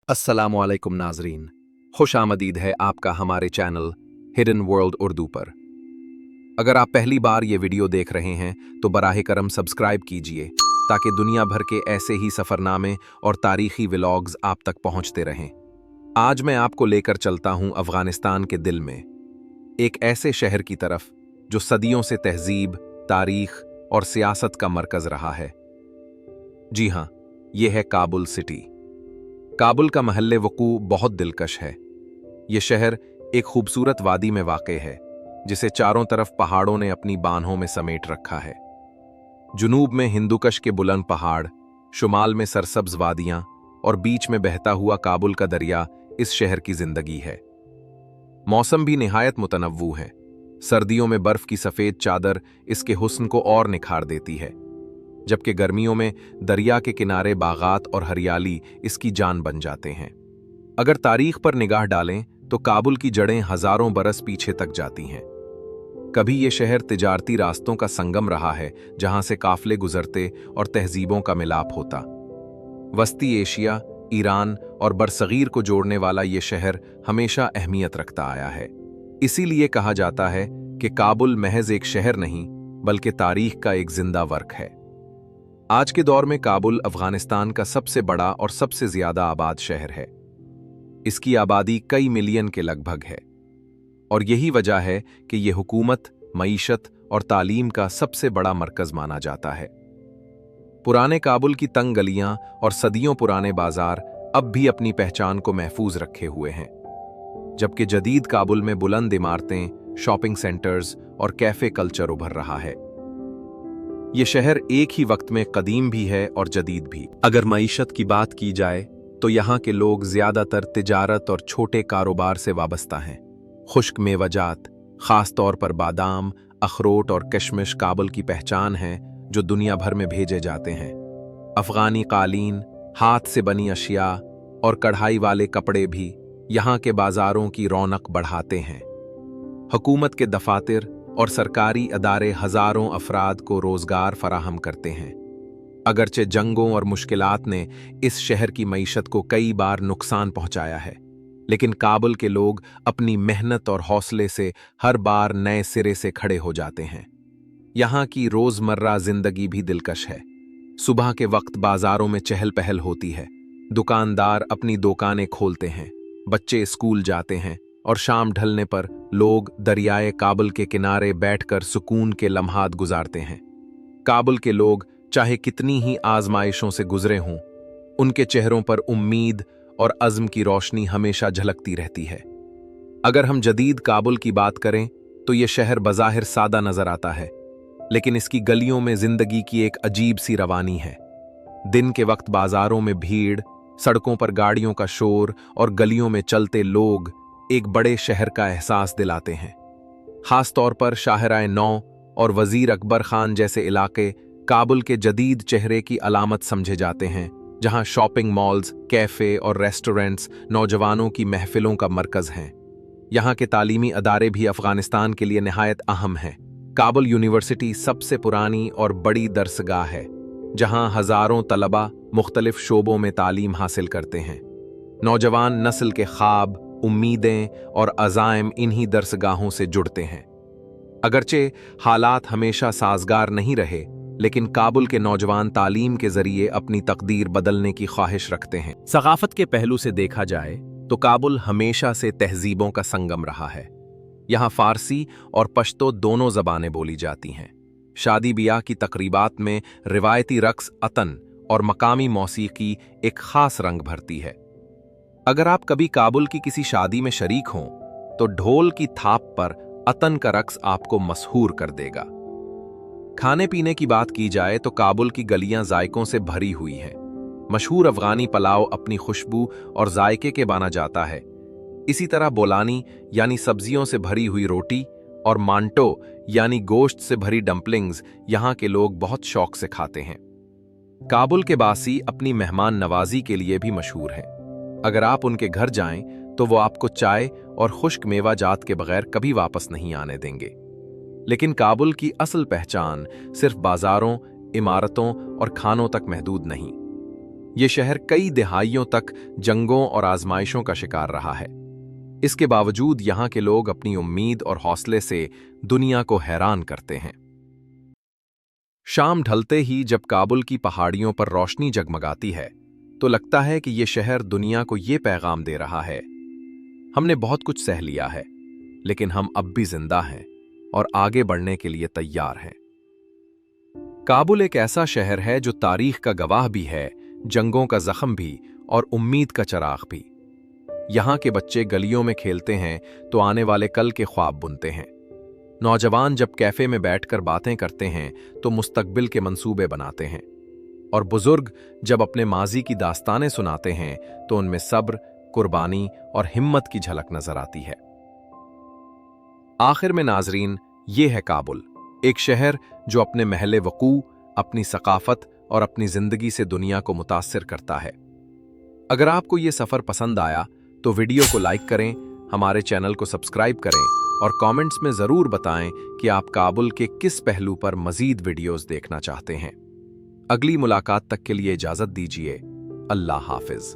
अस्सलामुअलैकुम नाजरीन, खुश आमदीद है आपका हमारे चैनल हिडन वर्ल्ड उर्दू पर। अगर आप पहली बार ये वीडियो देख रहे हैं तो बराह करम सब्सक्राइब कीजिए ताकि दुनिया भर के ऐसे ही सफ़रनामे और तारीखी व्लॉग्स आप तक पहुंचते रहें। आज मैं आपको लेकर चलता हूं अफ़गानिस्तान के दिल में, एक ऐसे शहर की तरफ जो सदियों से तहजीब, तारीख और सियासत का मरकज़ रहा है। जी हाँ, ये है काबुल सिटी। काबुल का महल्ले वकू बहुत दिलकश है। ये शहर एक खूबसूरत वादी में वाक़े है जिसे चारों तरफ पहाड़ों ने अपनी बाहों में समेट रखा है। जुनूब में हिंदुकश के बुलंद पहाड़, शुमाल में सरसब्ज वादियां और बीच में बहता हुआ काबुल का दरिया इस शहर की जिंदगी है। मौसम भी निहायत मुतनव्वु है। सर्दियों में बर्फ की सफ़ेद चादर इसके हुस्न को और निखार देती है, जबकि गर्मियों में दरिया के किनारे बागात और हरियाली इसकी जान बन जाते हैं। अगर तारीख पर निगाह डालें तो काबुल की जड़ें हजारों बरस पीछे तक जाती हैं। कभी ये शहर तिजारती रास्तों का संगम रहा है जहां से काफले गुजरते और तहजीबों का मिलाप होता। वस्ती एशिया, ईरान और बरसगीर को जोड़ने वाला ये शहर हमेशा अहमियत रखता आया है। इसीलिए कहा जाता है कि काबुल महज एक शहर नहीं बल्कि तारीख का एक जिंदा वर्क है। आज के दौर में काबुल अफगानिस्तान का सबसे बड़ा और सबसे ज्यादा आबाद शहर है। इसकी आबादी कई मिलियन के लगभग है और यही वजह है कि यह हुकूमत, मईशत और तालीम का सबसे बड़ा मरकज माना जाता है। पुराने काबुल की तंग गलियां और सदियों पुराने बाजार अब भी अपनी पहचान को महफूज रखे हुए हैं, जबकि जदीद काबुल में बुलंद इमारतें, शॉपिंग सेंटर्स और कैफे कल्चर उभर रहा है। ये शहर एक ही वक्त में कदीम भी है और जदीद भी। अगर मईशत की बात की जाए तो यहाँ के लोग ज्यादातर तिजारत और छोटे कारोबार से वाबस्ता हैं। खुश्क मेवाजात, खास तौर पर बादाम, अखरोट और किशमिश काबुल की पहचान है जो दुनिया भर में भेजे जाते हैं। अफगानी कालीन, हाथ से बनी अशिया और कढ़ाई वाले कपड़े भी यहाँ के बाजारों की रौनक बढ़ाते हैं। हुकूमत के दफातर और सरकारी अदारे हजारों अफराद को रोजगार फराहम करते हैं। अगरचे जंगों और मुश्किलात ने इस शहर की मईशत को कई बार नुकसान पहुंचाया है, लेकिन काबुल के लोग अपनी मेहनत और हौसले से हर बार नए सिरे से खड़े हो जाते हैं। यहाँ की रोजमर्रा जिंदगी भी दिलकश है। सुबह के वक्त बाजारों में चहल पहल होती है, दुकानदार अपनी दुकानें खोलते हैं, बच्चे स्कूल जाते हैं और शाम ढलने पर लोग दरियाए काबुल के किनारे बैठकर सुकून के लम्हात गुजारते हैं। काबुल के लोग चाहे कितनी ही आजमाइशों से गुजरे हों, उनके चेहरों पर उम्मीद और अज़्म की रोशनी हमेशा झलकती रहती है। अगर हम जदीद काबुल की बात करें तो यह शहर बज़ाहिर सादा नजर आता है, लेकिन इसकी गलियों में जिंदगी की एक अजीब सी रवानी है। दिन के वक्त बाजारों में भीड़, सड़कों पर गाड़ियों का शोर और गलियों में चलते लोग एक बड़े शहर का एहसास दिलाते हैं। खास तौर पर शाहराए नौ और वजीर अकबर खान जैसे इलाके काबुल के जदीद चेहरे की अलामत समझे जाते हैं, जहां शॉपिंग मॉल्स, कैफे और रेस्टोरेंट्स नौजवानों की महफिलों का मरकज हैं। यहाँ के तालीमी अदारे भी अफगानिस्तान के लिए निहायत अहम हैं। काबुल यूनिवर्सिटी सबसे पुरानी और बड़ी दरसगाह है, जहां हजारों तलबा मुख्तलिफ शोबों में तालीम हासिल करते हैं। नौजवान नस्ल के ख्वाब, उम्मीदें और अज़ाइम इन्हीं दरसगाहों से जुड़ते हैं। अगरचे हालात हमेशा साजगार नहीं रहे, लेकिन काबुल के नौजवान तालीम के जरिए अपनी तकदीर बदलने की ख्वाहिश रखते हैं। सकाफत के पहलू से देखा जाए तो काबुल हमेशा से तहजीबों का संगम रहा है। यहाँ फारसी और पश्तो दोनों ज़बानें बोली जाती हैं। शादी ब्याह की तकरीबात में रिवायती रक्स, अतन और मकामी मौसीकी एक खास रंग भरती है। अगर आप कभी काबुल की किसी शादी में शरीक हों तो ढोल की थाप पर अतन का रक्स आपको मसहूर कर देगा। खाने पीने की बात की जाए तो काबुल की गलियां जायकों से भरी हुई हैं। मशहूर अफगानी पलाव अपनी खुशबू और जायके के माना जाता है। इसी तरह बोलानी यानी सब्जियों से भरी हुई रोटी और मांटो यानी गोश्त से भरी डम्पलिंग्स यहाँ के लोग बहुत शौक से खाते हैं। काबुल के बासी अपनी मेहमान नवाजी के लिए भी मशहूर हैं। अगर आप उनके घर जाएं तो वो आपको चाय और खुश्क मेवा जात के बगैर कभी वापस नहीं आने देंगे। लेकिन काबुल की असल पहचान सिर्फ बाजारों, इमारतों और खानों तक महदूद नहीं। ये शहर कई दहाइयों तक जंगों और आजमाइशों का शिकार रहा है। इसके बावजूद यहाँ के लोग अपनी उम्मीद और हौसले से दुनिया को हैरान करते हैं। शाम ढलते ही जब काबुल की पहाड़ियों पर रोशनी जगमगाती है तो लगता है कि ये शहर दुनिया को ये पैगाम दे रहा है, हमने बहुत कुछ सह लिया है, लेकिन हम अब भी जिंदा हैं और आगे बढ़ने के लिए तैयार हैं। काबुल एक ऐसा शहर है जो तारीख का गवाह भी है, जंगों का जख्म भी और उम्मीद का चिराग भी। यहाँ के बच्चे गलियों में खेलते हैं तो आने वाले कल के ख्वाब बुनते हैं। नौजवान जब कैफे में बैठकर बातें करते हैं तो मुस्तकबिल के मंसूबे बनाते हैं, और बुजुर्ग जब अपने माजी की दास्तानें सुनाते हैं तो उनमें सब्र, कुर्बानी और हिम्मत की झलक नजर आती है। आखिर में नाजरीन, ये है काबुल, एक शहर जो अपने महले वकू, अपनी सकाफत और अपनी जिंदगी से दुनिया को मुतासिर करता है। अगर आपको ये सफर पसंद आया तो वीडियो को लाइक करें, हमारे चैनल को सब्सक्राइब करें और कमेंट्स में जरूर बताएं कि आप काबुल के किस पहलू पर मजीद वीडियोस देखना चाहते हैं। अगली मुलाकात तक के लिए इजाजत दीजिए। अल्लाह हाफिज।